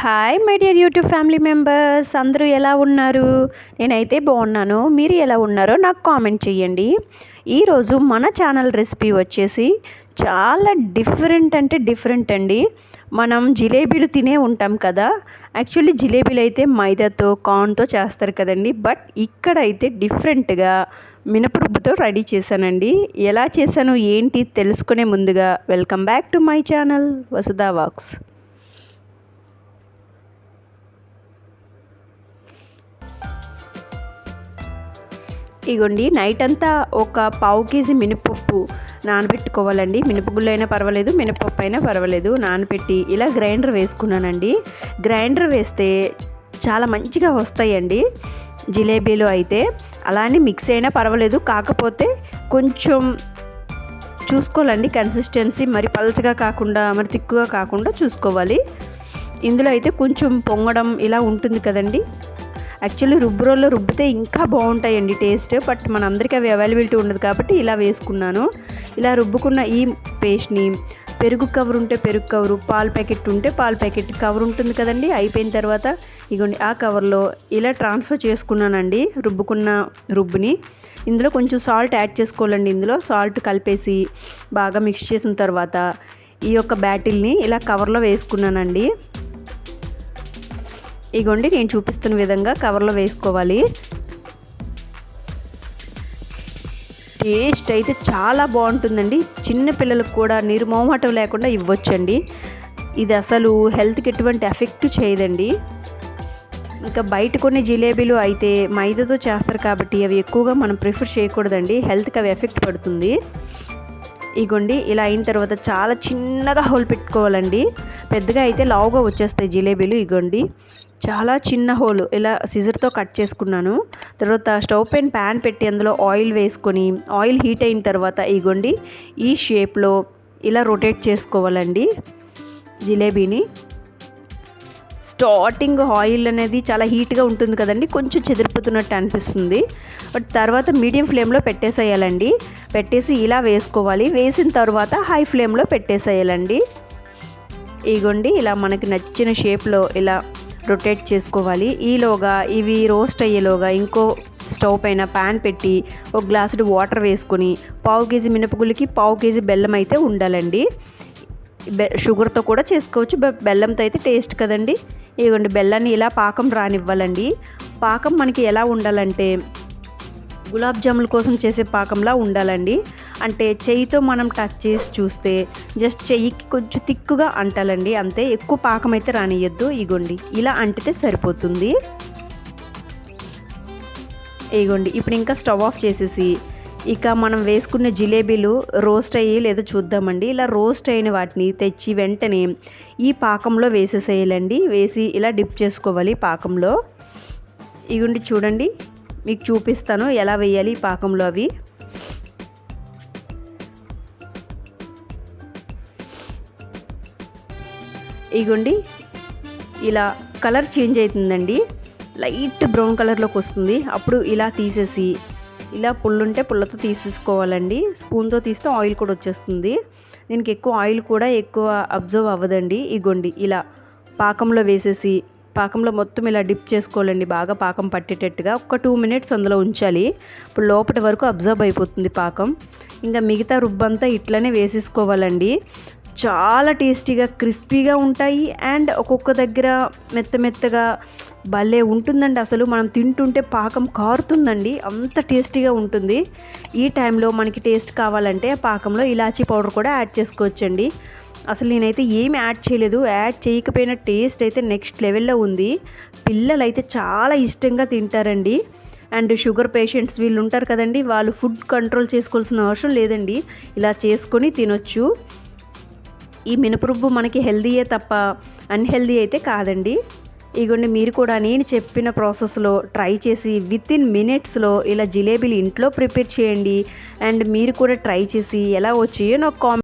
Hi my dear YouTube family members, అందరూ ఎలా ఉన్నారు? నేనైతే బాగున్నాను. మీరు ఎలా ఉన్నారో నాకు కామెంట్ చేయండి. ఈరోజు మన ఛానల్ రెసిపీ వచ్చేసి చాలా డిఫరెంట్ అండి. మనం జిలేబీలు తినే ఉంటాం కదా. యాక్చువల్లీ జిలేబీలు అయితే మైదాతో కార్న్తో చేస్తారు కదండి. బట్ ఇక్కడైతే డిఫరెంట్గా మినపరుబ్బుతో రెడీ చేశానండి. ఎలా చేశాను ఏంటి తెలుసుకునే ముందుగా welcome back to my channel Vasudha వాక్స్. ఇగోండి, నైట్ అంతా ఒక పావు కేజీ మినపప్పు నానబెట్టుకోవాలండి. మినపగుళ్ళు అయినా పర్వాలేదు, మినపప్పు అయినా పర్వాలేదు. నానబెట్టి ఇలా గ్రైండర్ వేసుకున్నానండి. గ్రైండర్ వేస్తే చాలా మంచిగా వస్తాయండి జిలేబీలు అయితే. అలానే మిక్స్ అయినా పర్వాలేదు, కాకపోతే కొంచెం చూసుకోవాలండి కన్సిస్టెన్సీ. మరి పలచగా కాకుండా మరి తిక్కుగా కాకుండా చూసుకోవాలి. ఇందులో అయితే కొంచెం పొంగడం ఇలా ఉంటుంది కదండి. యాక్చువల్లీ రుబ్బురోల్లో రుబ్బితే ఇంకా బాగుంటాయండి టేస్ట్. బట్ మనందరికీ అవి అవైలబిలిటీ ఉండదు కాబట్టి ఇలా వేసుకున్నాను. ఇలా రుబ్బుకున్న ఈ పేస్ట్ని పెరుగు కవర్ ఉంటే పెరుగు కవరు, పాల ప్యాకెట్ ఉంటే పాల ప్యాకెట్ కవర్ ఉంటుంది కదండి. అయిపోయిన తర్వాత ఇగోండి ఆ కవర్లో ఇలా ట్రాన్స్ఫర్ చేసుకున్నానండి రుబ్బుకున్న రుబ్బుని. ఇందులో కొంచెం సాల్ట్ యాడ్ చేసుకోవాలండి. ఇందులో సాల్ట్ కలిపేసి బాగా మిక్స్ చేసిన తర్వాత ఈ యొక్క బ్యాటిల్ని ఇలా కవర్లో వేసుకున్నానండి. ఇగోండి నేను చూపిస్తున్న విధంగా కవర్లో వేసుకోవాలి. టేస్ట్ అయితే చాలా బాగుంటుందండి. చిన్న పిల్లలకు కూడా నిర్మోహమాటం లేకుండా ఇవ్వచ్చండి. ఇది అసలు హెల్త్కి ఎటువంటి ఎఫెక్ట్ చేయదండి. ఇంకా బయట కొన్ని జిలేబీలు అయితే మైదాతో చేస్తారు కాబట్టి అవి ఎక్కువగా మనం ప్రిఫర్ చేయకూడదండి. హెల్త్కి అవి ఎఫెక్ట్ పడుతుంది. ఇగోండి ఇలా అయిన తర్వాత చాలా చిన్నగా హోల్ పెట్టుకోవాలండి. పెద్దగా అయితే లావుగా వచ్చేస్తాయి జిలేబీలు. ఇగోండి చాలా చిన్న హోల్ ఇలా సిజర్తో కట్ చేసుకున్నాను. తర్వాత స్టవ్ పైన ప్యాన్ పెట్టి అందులో ఆయిల్ వేసుకొని ఆయిల్ హీట్ అయిన తర్వాత ఇగోండి ఈ షేప్లో ఇలా రొటేట్ చేసుకోవాలండి జిలేబీని. స్టార్టింగ్ ఆయిల్ అనేది చాలా హీట్గా ఉంటుంది కదండి, కొంచెం చెదిరిపోతున్నట్టు అనిపిస్తుంది. బట్ తర్వాత మీడియం ఫ్లేమ్లో పెట్టేసేయాలండి. పెట్టేసి ఇలా వేసుకోవాలి. వేసిన తర్వాత హై ఫ్లేమ్లో పెట్టేసేయాలండి. ఇగోండి ఇలా మనకి నచ్చిన షేప్లో ఇలా రొటేట్ చేసుకోవాలి. ఈలోగా ఇవి రోస్ట్ అయ్యేలోగా ఇంకో స్టవ్ పైన ప్యాన్ పెట్టి ఒక గ్లాసుడు వాటర్ వేసుకొని పావు కేజీ మినపగుళ్ళకి పావు కేజీ బెల్లం అయితే ఉండాలండి. షుగర్తో కూడా చేసుకోవచ్చు, బెల్లంతో అయితే టేస్ట్ కదండి. ఇదిగోండి బెల్లాన్ని ఇలా పాకం రానివ్వాలండి. పాకం మనకి ఎలా ఉండాలంటే గులాబ్ జాముల కోసం చేసే పాకంలా ఉండాలండి. అంటే చెయ్యితో మనం టచ్ చేసి చూస్తే జస్ట్ చెయ్యికి కొంచెం తిక్కుగా అంటాలండి, అంతే. ఎక్కువ పాకం అయితే రానియద్దు. ఇగోండి ఇలా అంటితే సరిపోతుంది. ఇగోండి ఇప్పుడు ఇంకా స్టవ్ ఆఫ్ చేసేసి ఇక మనం వేసుకున్న జిలేబీలు రోస్ట్ అయ్యి లేదో చూద్దామండి. ఇలా రోస్ట్ అయిన వాటిని తెచ్చి వెంటనే ఈ పాకంలో వేసేసేయాలండి. వేసి ఇలా డిప్ చేసుకోవాలి పాకంలో. ఇగుండి చూడండి, మీకు చూపిస్తాను ఎలా వేయాలి ఈ పాకంలో అవి. ఇగుండి ఇలా కలర్ చేంజ్ అవుతుందండి, లైట్ బ్రౌన్ కలర్లోకి వస్తుంది. అప్పుడు ఇలా తీసేసి ఇలా పుల్లుంటే పుల్లతో తీసేసుకోవాలండి. స్పూన్తో తీస్తే ఆయిల్ కూడా వచ్చేస్తుంది. దీనికి ఎక్కువ ఆయిల్ కూడా ఎక్కువ అబ్జర్వ్ అవ్వదండి. ఇగోండి ఇలా పాకంలో వేసేసి పాకంలో మొత్తం ఇలా డిప్ చేసుకోవాలండి. బాగా పాకం పట్టేటట్టుగా ఒక 2 మినిట్స్ అందులో ఉంచాలి. ఇప్పుడు లోపటి వరకు అబ్జర్వ్ అయిపోతుంది పాకం. ఇంకా మిగతా రుబ్బంతా ఇట్లనే వేసేసుకోవాలండి. చాలా టేస్టీగా క్రిస్పీగా ఉంటాయి. అండ్ ఒక్కొక్క దగ్గర మెత్తగా భలే ఉంటుందండి. అసలు మనం తింటుంటే పాకం కారుతుందండి, అంత టేస్టీగా ఉంటుంది. ఈ టైంలో మనకి టేస్ట్ కావాలంటే పాకంలో ఇలాచీ పౌడర్ కూడా యాడ్ చేసుకోవచ్చండి. అసలు నేనైతే ఏమి యాడ్ చేయలేదు. యాడ్ చేయకపోయినా టేస్ట్ అయితే నెక్స్ట్ లెవెల్లో ఉంది. పిల్లలు అయితే చాలా ఇష్టంగా తింటారండి. అండ్ షుగర్ పేషెంట్స్ వీళ్ళు ఉంటారు కదండి, వాళ్ళు ఫుడ్ కంట్రోల్ చేసుకోవాల్సిన అవసరం లేదండి, ఇలా చేసుకొని తినొచ్చు. ఈ మినపరుబ్బు మనకి హెల్దీయే తప్ప అన్హెల్దీ అయితే కాదండి. ఇగోండి మీరు కూడా నేను చెప్పిన ప్రాసెస్లో ట్రై చేసి వితిన్ మినిట్స్లో ఇలా జిలేబీలు ఇంట్లో ప్రిపేర్ చేయండి. అండ్ మీరు కూడా ట్రై చేసి ఎలా వచ్చాయో నాకు కామెంట్